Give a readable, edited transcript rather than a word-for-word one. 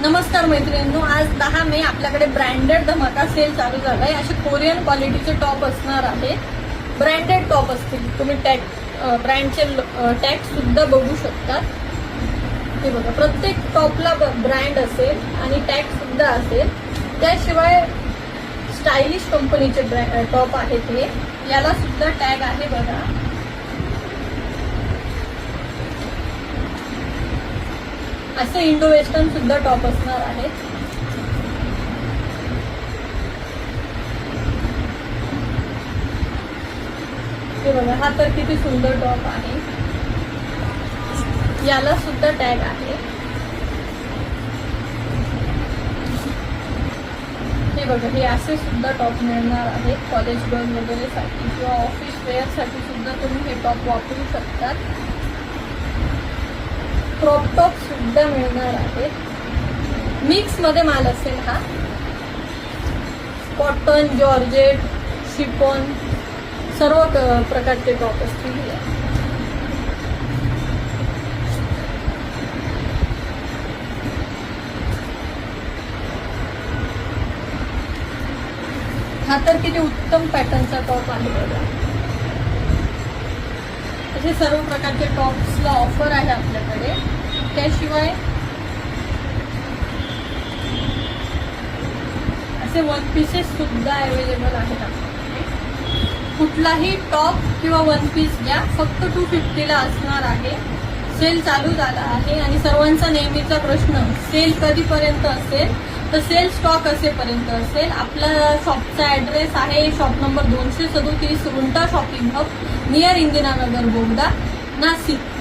नमस्कार मैत्रिणींनो, आज 10 मे आपल्याकडे ब्रँडेड धमाका सेल चालू झाला आहे। असे कोरियन क्वालिटीचे टॉप असणार आहे, ब्रँडेड टॉप असतील। तुम्ही ब्रँडचे टॅग सुद्धा बघू शकता। हे बघा, प्रत्येक टॉपला ब्रँड असेल आणि टॅग सुद्धा असेल। त्याशिवाय स्टायलिश कंपनीचे टॉप आहेत हे, याला सुद्धा टॅग आहे बघा। असे इंडो वेस्टर्न सुद्धा टॉप असणार आहेत। हे बघा, हा तर किती सुंदर टॉप आहे, याला सुद्धा टॅग आहे। हे बघा, हे असे सुद्धा टॉप मिळणार आहेत कॉलेज गर्ल वगैरे साठी किंवा ऑफिस वेअर साठी सुद्धा तुम्ही हे टॉप वापरू शकतात। क्रॉप टॉप सुद्धा मिळणार आहेत। मिक्स मध्ये माल असेल हा। कॉटन, जॉर्जेट, शिफॉन सर्व प्रकारचे टॉप असतील। हा तर किती उत्तम पॅटर्नचा टॉप आहे बघा। असे सर्व प्रकारचे टॉप्सला ऑफर आहे आपल्याकडे। त्याशिवाय असे वन पीसेस सुद्धा अवेलेबल आहेत आपल्याकडे। कुठलाही टॉप किंवा वन पीस घ्या, फक्त 250 ला असणार आहे। सेल चालू झाला आहे आणि सर्वांचा नेहमीचा प्रश्न, सेल कधीपर्यंत असेल? तर सेल स्टॉक असेपर्यंत असेल। आपला शॉपचा ऍड्रेस आहे शॉप नंबर 237 रुंटा शॉपिंग हब, नियर इंदिरानगर बोगदा, नाशिक।